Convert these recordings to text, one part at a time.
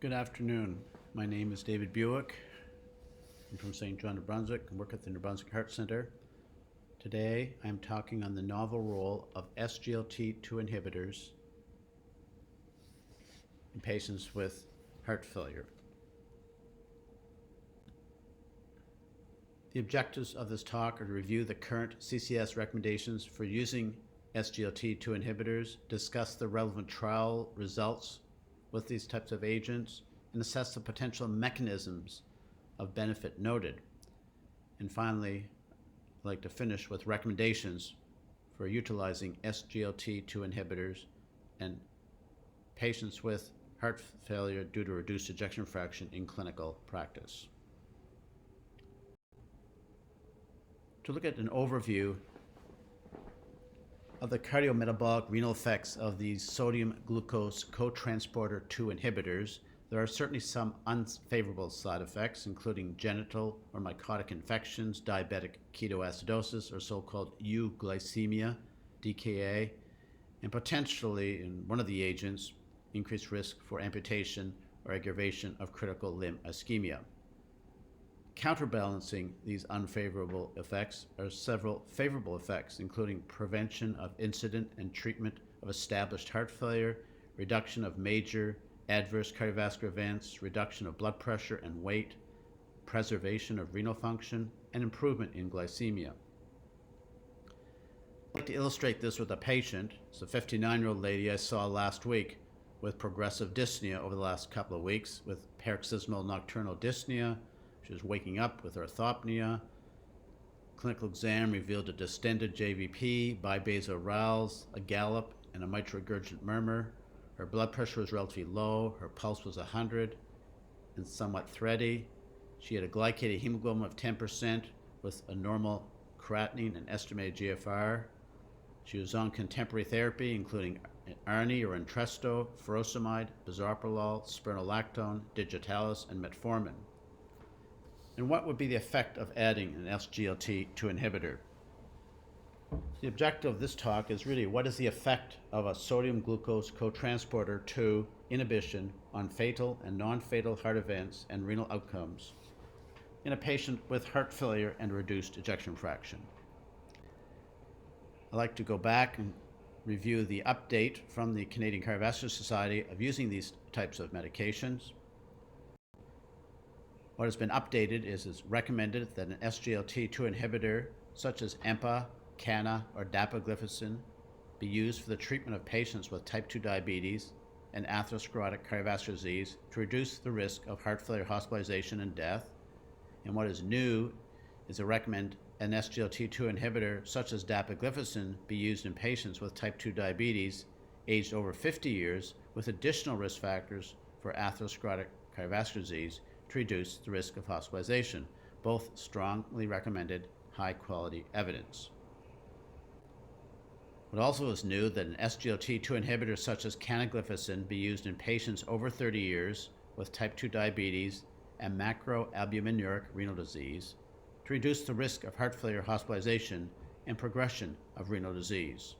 Good afternoon. My name is David Bewick. I'm from St. John, New Brunswick, and work at the New Brunswick Heart Center. Today, I'm talking on the novel role of SGLT2 inhibitors in patients with heart failure. The objectives of this talk are to review the current CCS recommendations for using SGLT2 inhibitors, discuss the relevant trial results with these types of agents, and assess the potential mechanisms of benefit noted. And finally, I'd like to finish with recommendations for utilizing SGLT2 inhibitors in patients with heart failure due to reduced ejection fraction in clinical practice. To look at an overview of the cardiometabolic renal effects of these sodium glucose cotransporter 2 inhibitors, there are certainly some unfavorable side effects, including genital or mycotic infections, diabetic ketoacidosis, or so-called euglycemia, DKA, and potentially, in one of the agents, increased risk for amputation or aggravation of critical limb ischemia. Counterbalancing these unfavorable effects are several favorable effects, including prevention of incident and treatment of established heart failure, reduction of major adverse cardiovascular events, reduction of blood pressure and weight, preservation of renal function, and improvement in glycemia. I'd like to illustrate this with a patient. It's a 59-year-old lady I saw last week with progressive dyspnea over the last couple of weeks with paroxysmal nocturnal dyspnea. She was waking up with orthopnea. Clinical exam revealed a distended JVP, bibasal rales, a gallop, and a mitral regurgitant murmur. Her blood pressure was relatively low. Her pulse was 100 and somewhat thready. She had a glycated hemoglobin of 10% with a normal creatinine and estimated GFR. She was on contemporary therapy, including ARNI or Entresto, furosemide, bisoprolol, spironolactone, digitalis, and metformin. And what would be the effect of adding an SGLT2 inhibitor? The objective of this talk is really what is the effect of a sodium glucose cotransporter 2 inhibition on fatal and non-fatal heart events and renal outcomes in a patient with heart failure and reduced ejection fraction. I'd like to go back and review the update from the Canadian Cardiovascular Society of using these types of medications. What has been updated is it's recommended that an SGLT2 inhibitor such as EMPA, CANA, or dapagliflozin be used for the treatment of patients with type 2 diabetes and atherosclerotic cardiovascular disease to reduce the risk of heart failure hospitalization and death. And what is new is to recommend an SGLT2 inhibitor such as dapagliflozin be used in patients with type 2 diabetes aged over 50 years with additional risk factors for atherosclerotic cardiovascular disease to reduce the risk of hospitalization, both strongly recommended high-quality evidence. What also is new that an SGLT2 inhibitor such as canagliflozin be used in patients over 30 years with type 2 diabetes and macroalbuminuric renal disease to reduce the risk of heart failure hospitalization and progression of renal disease.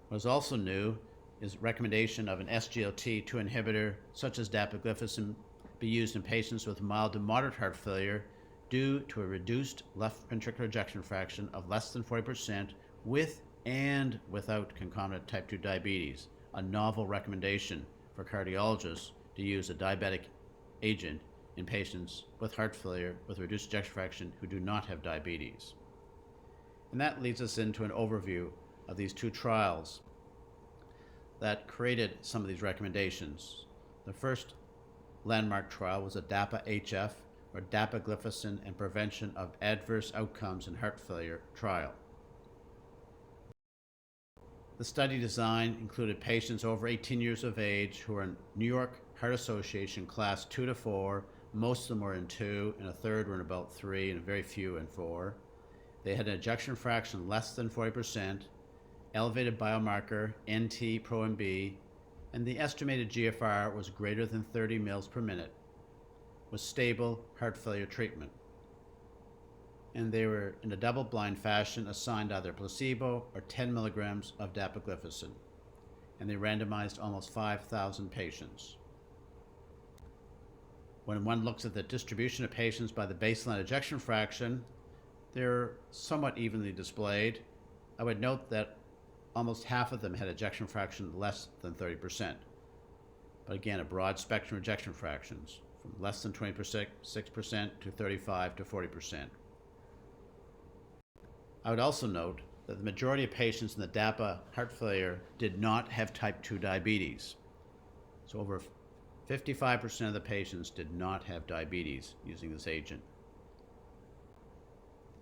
What is also new is recommendation of an SGLT2 inhibitor such as dapagliflozin be used in patients with mild to moderate heart failure due to a reduced left ventricular ejection fraction of less than 40% with and without concomitant type 2 diabetes, a novel recommendation for cardiologists to use a diabetic agent in patients with heart failure with reduced ejection fraction who do not have diabetes. And that leads us into an overview of these two trials that created some of these recommendations. The first landmark trial was a DAPA-HF, or dapagliflozin and prevention of adverse outcomes in heart failure trial. The study design included patients over 18 years of age who were in New York Heart Association class 2 to 4. Most of them were in 2, and a third were in about 3, and very few in 4. They had an ejection fraction less than 40%, elevated biomarker NT-proNB, and the estimated GFR was greater than 30 mils per minute, with stable heart failure treatment. And they were, in a double-blind fashion, assigned either placebo or 10 milligrams of dapagliflozin. and they randomized almost 5,000 patients. When one looks at the distribution of patients by the baseline ejection fraction, they're somewhat evenly displayed. I would note that almost half of them had ejection fraction less than 30%. But again, a broad spectrum of ejection fractions, from less than 26% to 35 to 40%. I would also note that the majority of patients in the DAPA heart failure did not have type 2 diabetes. So over 55% of the patients did not have diabetes using this agent.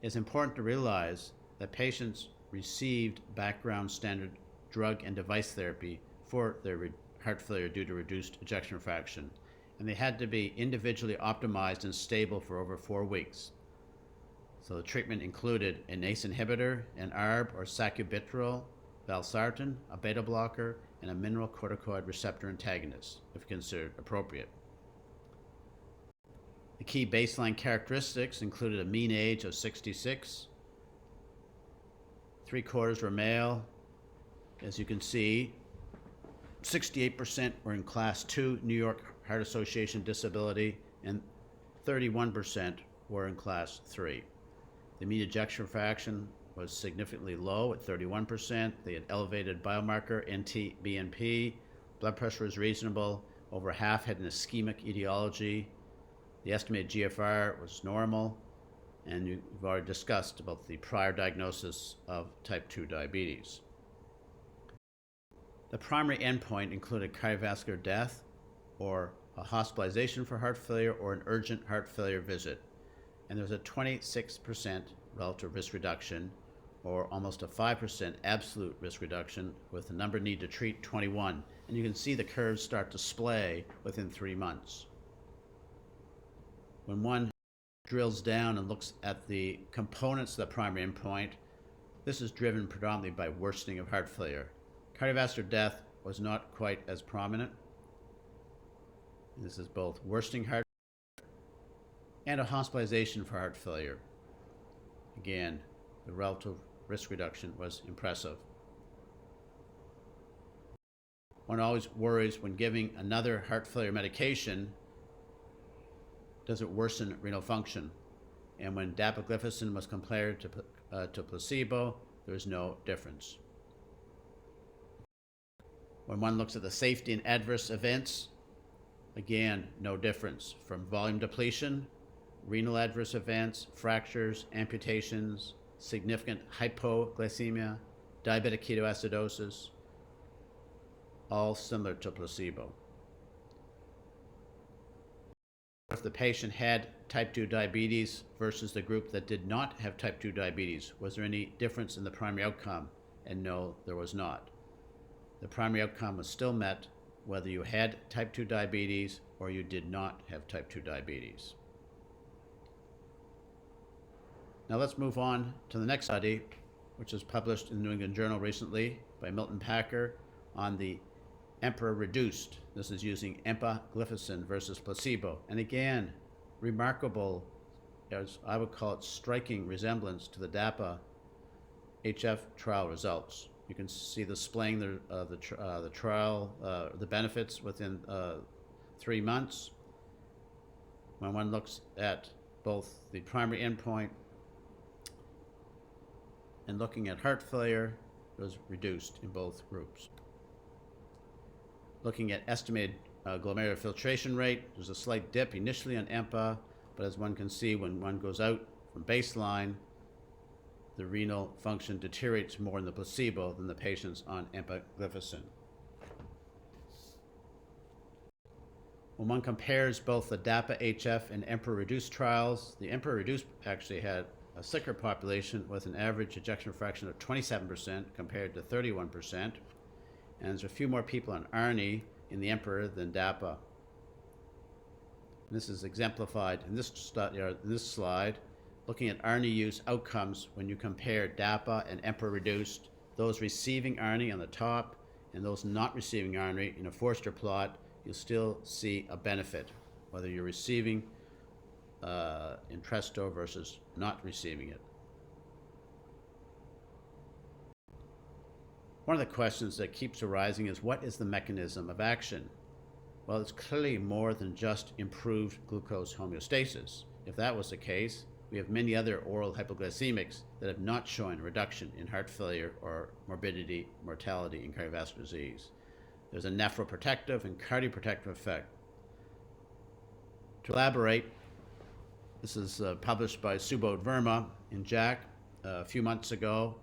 It's important to realize that patients received background standard drug and device therapy for their heart failure due to reduced ejection fraction, and they had to be individually optimized and stable for over 4 weeks. So the treatment included an ACE inhibitor, an ARB or sacubitril, valsartan, a beta blocker, and a mineralocorticoid receptor antagonist, if considered appropriate. The key baseline characteristics included a mean age of 66, 3/4 were male. As you can see, 68% were in Class 2 New York Heart Association disability, and 31% were in Class 3. The mean ejection fraction was significantly low at 31%. They had elevated biomarker NT-BNP. Blood pressure was reasonable. Over half had an ischemic etiology. The estimated GFR was normal. And you've already discussed about the prior diagnosis of type 2 diabetes. The primary endpoint included cardiovascular death, or a hospitalization for heart failure, or an urgent heart failure visit. And there was a 26% relative risk reduction, or almost a 5% absolute risk reduction, with the number needed to treat 21. And you can see the curves start to splay within 3 months. When one drills down and looks at the components of the primary endpoint, this is driven predominantly by worsening of heart failure. Cardiovascular death was not quite as prominent. This is both worsening heart and a hospitalization for heart failure. Again, the relative risk reduction was impressive. One always worries when giving another heart failure medication, does it worsen renal function? And when dapagliflozin was compared to placebo, there was no difference. When one looks at the safety and adverse events, again, no difference from volume depletion, renal adverse events, fractures, amputations, significant hypoglycemia, diabetic ketoacidosis, all similar to placebo. If the patient had type 2 diabetes versus the group that did not have type 2 diabetes, was there any difference in the primary outcome? And no, there was not. The primary outcome was still met whether you had type 2 diabetes or you did not have type 2 diabetes. Now let's move on to the next study, which was published in the New England Journal recently by Milton Packer on the EMPEROR-reduced. This is using empagliflozin versus placebo. And again, remarkable, as I would call it, striking resemblance to the DAPA HF trial results. You can see displaying the trial, the benefits within 3 months. When one looks at both the primary endpoint and looking at heart failure, it was reduced in both groups. Looking at estimated glomerular filtration rate, there's a slight dip initially on EMPA, but as one can see, when one goes out from baseline, the renal function deteriorates more in the placebo than the patients on empagliflozin. When one compares both the DAPA-HF and EMPEROR-reduced trials, the EMPEROR-reduced actually had a sicker population with an average ejection fraction of 27% compared to 31%. And there's a few more people on ARNI in the EMPEROR than DAPA. And this is exemplified in this slide, looking at ARNI use outcomes when you compare DAPA and EMPEROR-reduced, those receiving ARNI on the top and those not receiving ARNI. In a Forster plot, you'll still see a benefit, whether you're receiving Entresto versus not receiving it. One of the questions that keeps arising is, what is the mechanism of action? Well, it's clearly more than just improved glucose homeostasis. If that was the case, we have many other oral hypoglycemics that have not shown reduction in heart failure or morbidity, mortality in cardiovascular disease. There's a nephroprotective and cardioprotective effect. To elaborate, this is published by Subodh Verma in JACC a few months ago,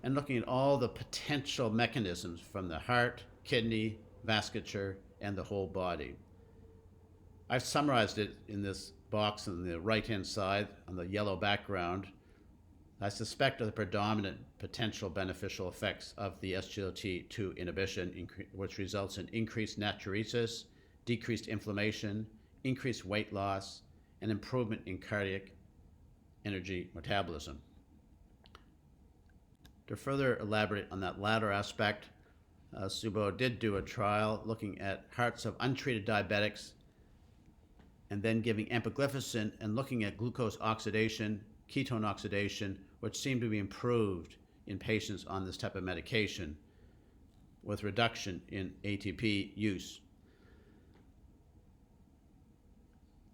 and looking at all the potential mechanisms from the heart, kidney, vasculature, and the whole body. I've summarized it in this box on the right-hand side on the yellow background. I suspect of the predominant potential beneficial effects of the SGLT2 inhibition, which results in increased natriuresis, decreased inflammation, increased weight loss, and improvement in cardiac energy metabolism. To further elaborate on that latter aspect, Subodh did do a trial looking at hearts of untreated diabetics and then giving empagliflozin and looking at glucose oxidation, ketone oxidation, which seemed to be improved in patients on this type of medication with reduction in ATP use.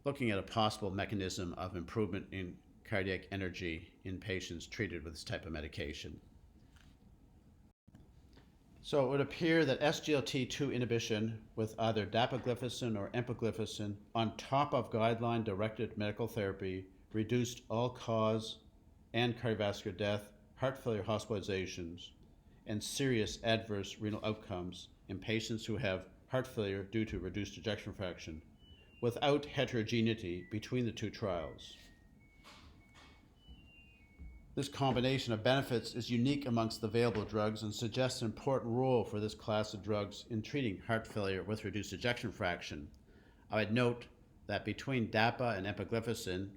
Looking at a possible mechanism of improvement in cardiac energy in patients treated with this type of medication. So it would appear that SGLT2 inhibition with either dapagliflozin or empagliflozin on top of guideline-directed medical therapy reduced all-cause and cardiovascular death, heart failure hospitalizations, and serious adverse renal outcomes in patients who have heart failure due to reduced ejection fraction, without heterogeneity between the two trials. This combination of benefits is unique amongst the available drugs and suggests an important role for this class of drugs in treating heart failure with reduced ejection fraction. I would note that between DAPA and empagliflozin,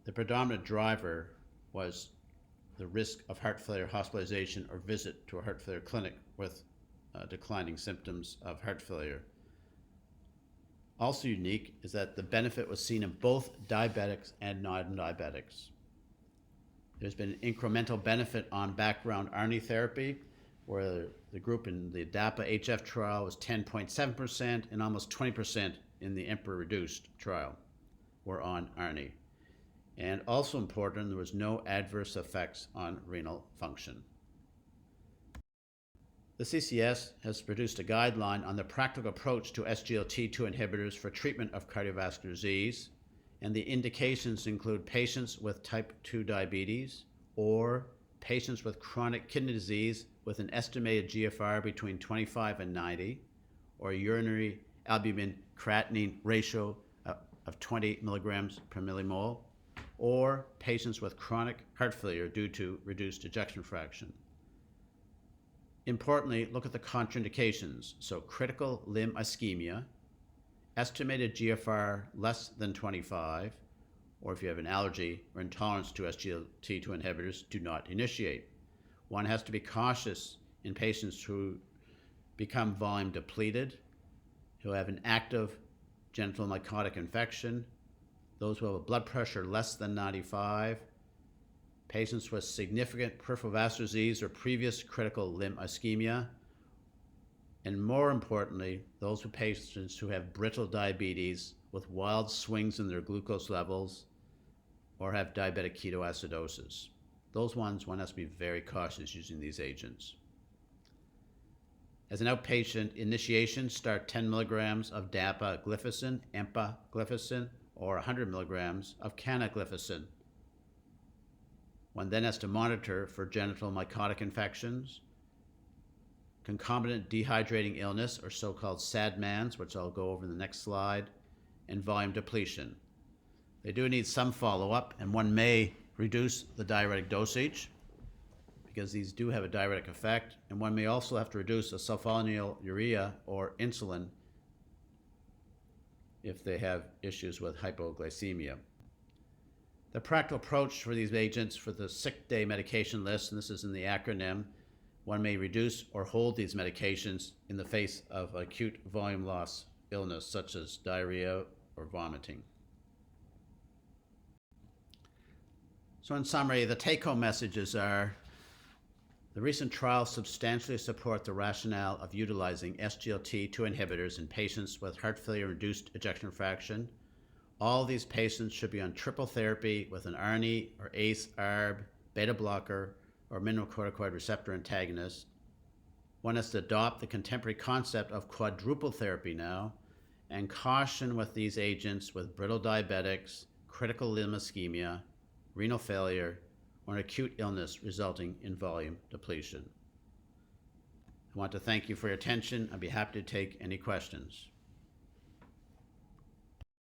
the predominant driver was the risk of heart failure hospitalization or visit to a heart failure clinic with declining symptoms of heart failure. Also unique is that the benefit was seen in both diabetics and non-diabetics. There's been an incremental benefit on background ARNI therapy, where the group in the DAPA HF trial was 10.7% and almost 20% in the EMPEROR-reduced trial were on ARNI. And also important, there was no adverse effects on renal function. The CCS has produced a guideline on the practical approach to SGLT2 inhibitors for treatment of cardiovascular disease, and the indications include patients with type 2 diabetes or patients with chronic kidney disease with an estimated GFR between 25 and 90, or urinary albumin creatinine ratio of 20 milligrams per millimole, or patients with chronic heart failure due to reduced ejection fraction. Importantly, look at the contraindications. So critical limb ischemia, estimated GFR less than 25, or if you have an allergy or intolerance to SGLT2 inhibitors, do not initiate. One has to be cautious in patients who become volume depleted, who have an active genital mycotic infection, those who have a blood pressure less than 95, patients with significant peripheral vascular disease or previous critical limb ischemia, and more importantly, those patients who have brittle diabetes with wild swings in their glucose levels or have diabetic ketoacidosis. Those ones, one has to be very cautious using these agents. As an outpatient initiation, start 10 milligrams of dapagliflozin, empagliflozin, or 100 milligrams of canagliflozin. One then has to monitor for genital mycotic infections, concomitant dehydrating illness, or so-called SADMANs, which I'll go over in the next slide, and volume depletion. They do need some follow-up, and one may reduce the diuretic dosage because these do have a diuretic effect, and one may also have to reduce the sulfonylurea or insulin if they have issues with hypoglycemia. The practical approach for these agents for the sick day medication list, and this is in the acronym, one may reduce or hold these medications in the face of acute volume loss illness such as diarrhea or vomiting. So in summary, the take-home messages are The recent trials substantially support the rationale of utilizing SGLT2 inhibitors in patients with heart failure-induced ejection fraction. All these patients should be on triple therapy with an ARNI or ACE, ARB, beta blocker, or mineralocorticoid receptor antagonist. One has to adopt the contemporary concept of quadruple therapy now, and caution with these agents with brittle diabetics, critical limb ischemia, renal failure, or an acute illness resulting in volume depletion. I want to thank you for your attention. I'd be happy to take any questions.